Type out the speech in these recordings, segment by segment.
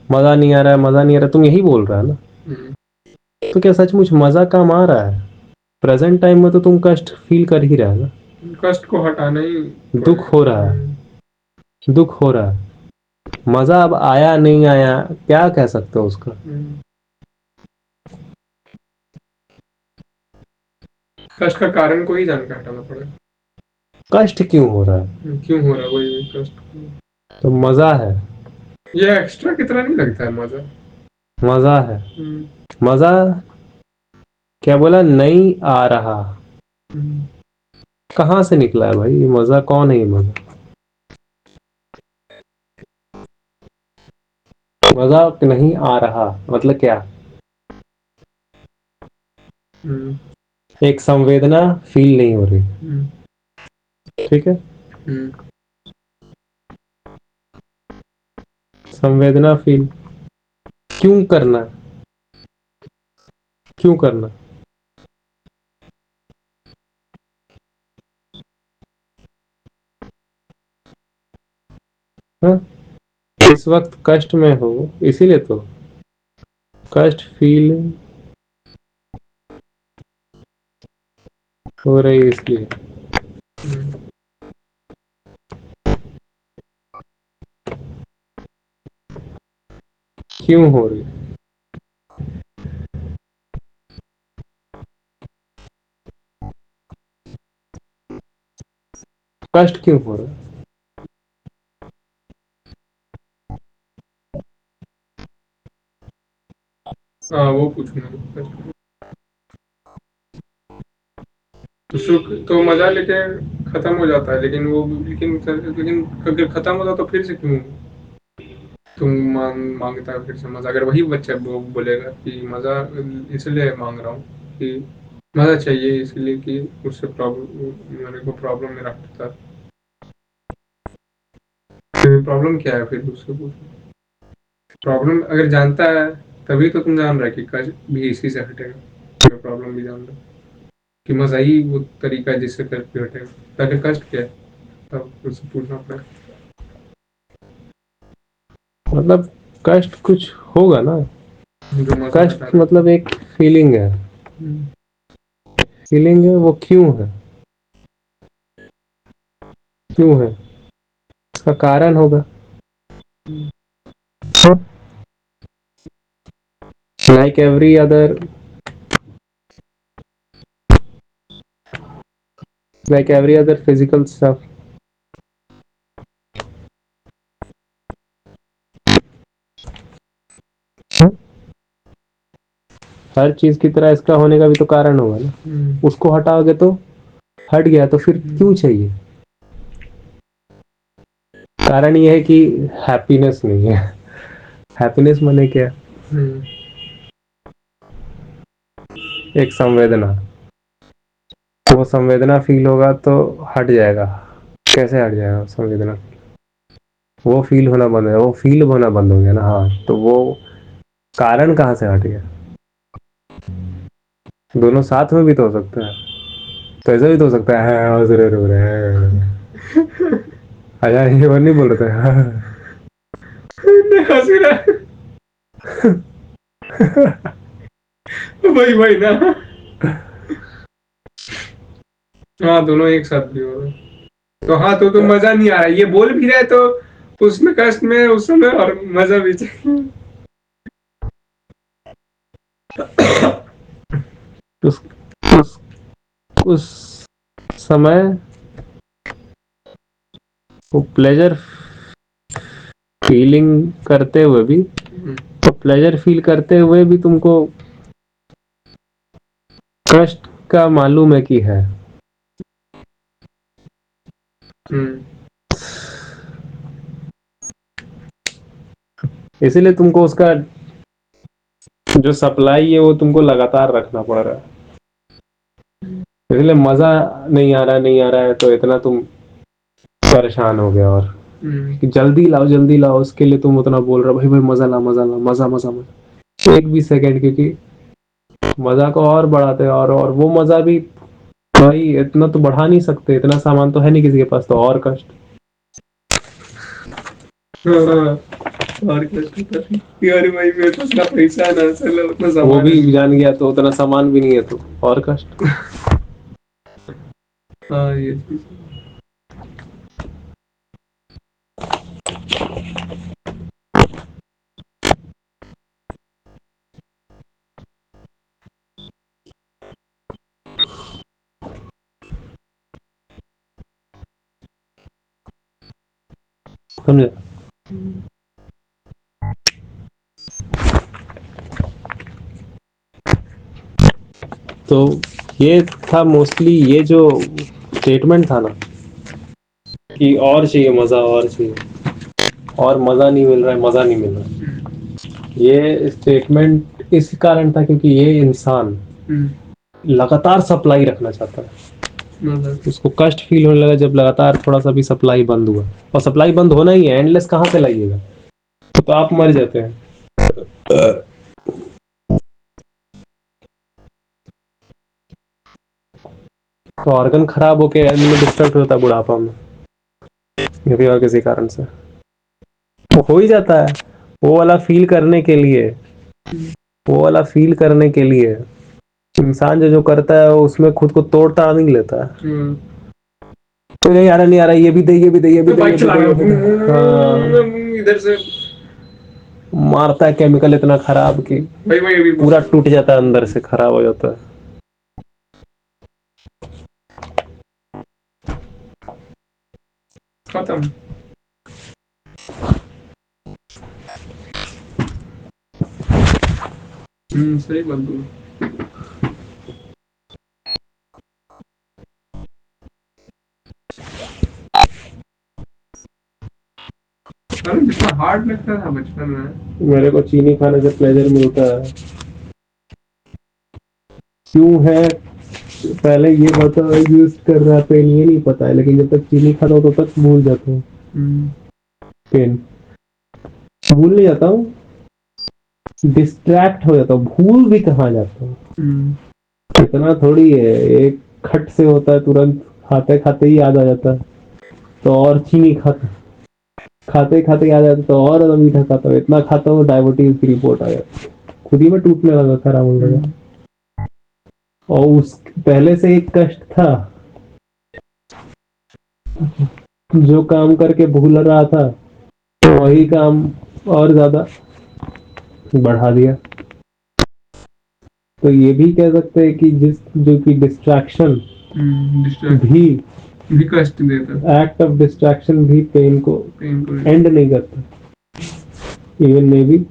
मजा नहीं आ रहा है, मजा नहीं आ रहा है, तुम यही बोल रहा है ना? तो क्या सचमुच मजा कम आ रहा है? प्रेजेंट टाइम में तो तुम कष्ट फील कर ही रहा है ना? कष्ट को हटाना ही दुख हो रहा है, दुख हो रहा है। मजा अब आया नहीं आया, क्या कह सकते हो उसका? कष्ट का कारण को ही जान के हटाना पड़ेगा। कष्ट क्यों हो रहा है? क्यों हो रहा है वही कष्ट। तो मजा है। ये एक्स्ट्रा कितना नहीं लगता है मजा। मजा है। मजा क्या बोला? नहीं आ रहा। कहाँ से निकला है भाई ये मजा? कौन है ये मजा? मजा नहीं आ रहा मतलब क्या? एक संवेदना फील नहीं हो रही, ठीक है? संवेदना फील क्यों करना? क्यों करना? हाँ? इस वक्त कष्ट में हो, इसीलिए तो कष्ट फील हो रही है, इसलिए। क्यों हो रही? कष्ट क्यों हो रहा है? हाँ वो पूछना। तो सुख तो मजा लेके खत्म हो जाता है, लेकिन वो लेकिन अगर खत्म होता तो फिर से क्यों तुम मांगता है फिर से मजा? अगर वही बच्चा वो बोलेगा कि मजा इसलिए मांग रहा हूँ कि मजा चाहिए इसलिए कि उससे प्रॉब्लम, मेरे को प्रॉब्लम में रखता है, प्रॉब्लम क्या है फिर उससे पूछो। प्रॉब्लम अगर जानता है तभी तो तुम जान रहा है कि कष्ट भी इसी से हटेगा। प्रॉब्लम भी जान रहा है कि मजा ही वो तरीका है जिससे कष्ट भी हटेगा। पहले कष्ट क्या है तब उससे पूछना पड़ेगा। मतलब कष्ट कुछ होगा ना? जो मजा हटा कष्ट रहा मतलब एक फीलिंग है। है। फीलिंग है, वो क्यों है? क्यों है? इसका कारण होगा। Like every other, like every other physical stuff. हर चीज की तरह इसका होने का भी तो कारण होगा ना। उसको हटाओगे तो हट गया, तो फिर क्यों चाहिए? कारण ये है कि हैप्पीनेस नहीं है। हैप्पीनेस माने क्या? एक संवेदना। वो संवेदना फील होगा तो हट जाएगा। कैसे हट जाएगा संवेदना? वो फील होना बंद है, वो फील होना बंद हो गया ना। हाँ, तो वो कारण कहाँ से हट गया? दोनों साथ में भी तो हो सकता है। तो ऐसा भी तो हो सकता है, हाँ, हंस रहे रो रहे हैं। अच्छा, ये बार नहीं बोल रहे थे? हाँ। हंस रहा वही वही ना। हाँ दोनों एक साथ भी हो रहे हैं। तो हाँ तो मजा नहीं आ रहा है, ये बोल भी रहे तो उसमें कष्ट में उस समय और मजा भी चाहिए। उस उस उस समय वो प्लेजर फीलिंग करते हुए भी, तो प्लेजर फील करते हुए भी तुमको कष्ट का मालूम है कि है। इसीलिए तुमको उसका जो सप्लाई है वो तुमको लगातार रखना पड़ रहा है। इसलिए मजा नहीं आ रहा, नहीं आ रहा है, तो इतना तुम परेशान हो गया। और कि जल्दी लाओ जल्दी लाओ, उसके लिए तुम उतना बोल रहे हो, भाई भाई मजा ला मजा ला, मजा मजा मजा। एक भी सेकंड, क्योंकि मजा को और बढ़ाते हैं, और वो मजा भी भाई इतना तो बढ़ा नहीं सकते, इतना सामान तो है नहीं किसी के पास, तो और कष्ट। और कष्ट होता है कि अरे भाई मेरे पास ना पैसा ना चलो उतना वो सामान भी है। जान गया तो उतना सामान भी नहीं है तो और कष्ट। हाँ ये चीज है। समझे। तो ये था मोस्टली, ये जो स्टेटमेंट था ना कि और चाहिए मजा और चाहिए और मजा नहीं मिल रहा है, मजा नहीं मिल रहा है, ये स्टेटमेंट इस कारण था क्योंकि ये इंसान लगातार सप्लाई रखना चाहता है। मतलब उसको कष्ट फील होने लगा जब लगातार थोड़ा सा भी सप्लाई बंद हुआ, और सप्लाई बंद होना ही है, एंडलेस कहाँ से लाइएगा, तो आप मर जाते हैं। तो ऑर्गन खराब होके आदमी डिस्ट्रक्ट होता है बुढ़ापा में, किसी और किसी कारण से वो हो ही जाता है। वो वाला फील करने के लिए, वो वाला फील करने के लिए इंसान जो जो करता है उसमें खुद को तोड़ ताड़ नहीं लेता है। तो नहीं आ रहा, नहीं आ रहा, ये भी दे, ये भी दे, ये भी तो दे, बाइक ये भी चला दे, रहा ये भी दे। हाँ, हूँ इधर से मारता है केमिकल इतना खराब कि भाई भाई अभी पूरा टूट जाता है, अंदर से खराब हो जाता है। खत्म। सही बात बोल। अरे कितना हार्ड लगता था बचपन में। मेरे को चीनी खाने से प्लेजर मिलता है, क्यों है पहले ये बता, यूज कर रहा पेन ये नहीं पता है, लेकिन जब तक चीनी खाता हूँ तब तक भूल जाता हूँ पेन, भूल नहीं जाता हूँ, डिस्ट्रैक्ट हो जाता हूँ, भूल भी कहाँ जाता हूँ। इतना थोड़ी है, एक खट से होता है तुरंत, खाते खाते ही याद आ जाता है, तो और चीनी खाता, खाते खाते याद आ जाता है तो और ज्यादा मीठा खाता हूँ, इतना खाता हूँ डायबिटीज की रिपोर्ट आ जाती है, खुद ही में टूटने लगा, खराब होने लगा। और उस पहले से एक कष्ट था, जो काम करके भूल रहा था वही काम और ज्यादा बढ़ा दिया। तो ये भी कह सकते हैं कि जिस जो कि डिस्ट्रैक्शन भी कष्ट देता, एक्ट ऑफ डिस्ट्रैक्शन भी पेन को एंड नहीं करता, इवन मे बी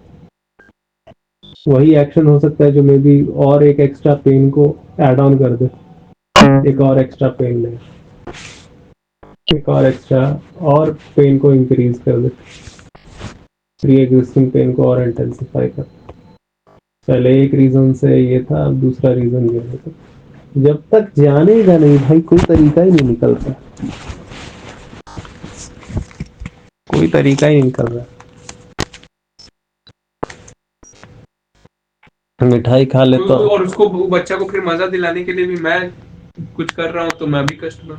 वही एक्शन हो सकता है जो मे बी और एक एक्स्ट्रा पेन को एड ऑन कर दे, एक और एक्स्ट्रा पेन ले, एक और एक्स्ट्रा और पेन को इंक्रीज कर दे, प्री एग्जिस्टिंग पेन को और इंटेंसिफाई कर। पहले एक रीजन से ये था, अब दूसरा रीजन ये है। जब तक जानेगा नहीं भाई कोई तरीका ही नहीं निकलता, कोई तरीका ही नहीं निकल रहा। मिठाई खा ले तो और उसको बच्चा को फिर मजा दिलाने के लिए भी मैं कुछ कर रहा हूँ तो मैं भी कष्ट में,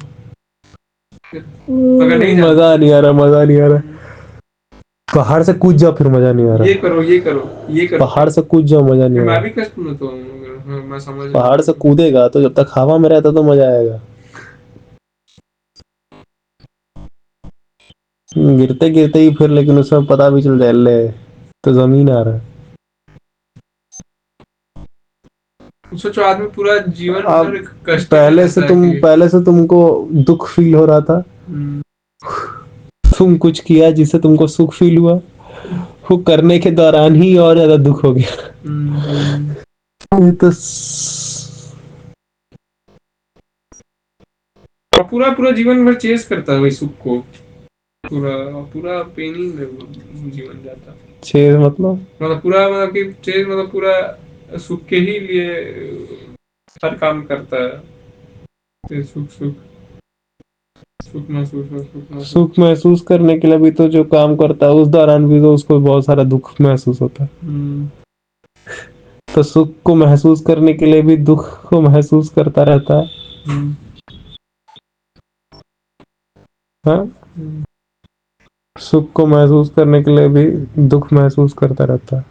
अगर नहीं मजा नहीं आ रहा, मजा नहीं आ रहा, पहाड़ से कूद जाओ फिर मजा नहीं आ रहा, ये करो ये करो ये करो, पहाड़ से कूद जाओ मजा नहीं आ मैं रहा, भी कष्ट में तो मैं समझ पहाड़ से कूदेगा तो जब तक हवा में रहता तो मजा आएगा, गिरते गिरते ही फिर लेकिन उसमें पता भी चल जाए ले तो जमीन आ रहा है। सोचो आदमी पूरा जीवन भर कष्ट पहले से तुमको दुख फील हो रहा था, तुम कुछ किया जिससे तुमको सुख फील हुआ, वो करने के दौरान ही और ज्यादा दुख हो गया। ये तो पूरा पूरा जीवन भर चेस करता है वही सुख को, पूरा पूरा पेन ही जीवन जाता, चेज मतलब पूरा मतलब कि चेस मतलब पूरा सुख के ही लिए हर काम करता है, सुख सुख सुख महसूस करने के लिए भी तो जो काम करता है उस दौरान भी तो उसको बहुत सारा दुख महसूस होता है, तो सुख को महसूस करने के लिए भी दुख को महसूस करता रहता है। हाँ सुख को महसूस करने के लिए भी दुख महसूस करता रहता है।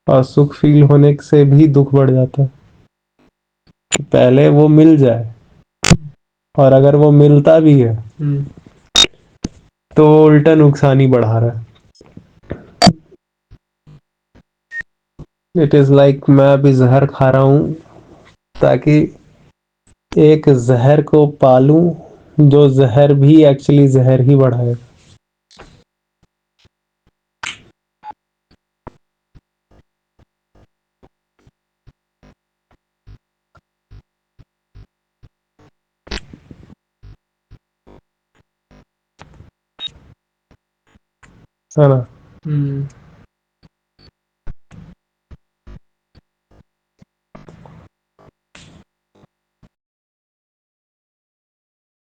और सुख फील होने से भी दुख बढ़ जाता है। पहले वो मिल जाए, और अगर वो मिलता भी है तो उल्टा नुकसान ही बढ़ा रहा है। इट इज लाइक मैं अभी जहर खा रहा हूं ताकि एक जहर को पालूं जो जहर भी एक्चुअली जहर ही बढ़ाए। है ना?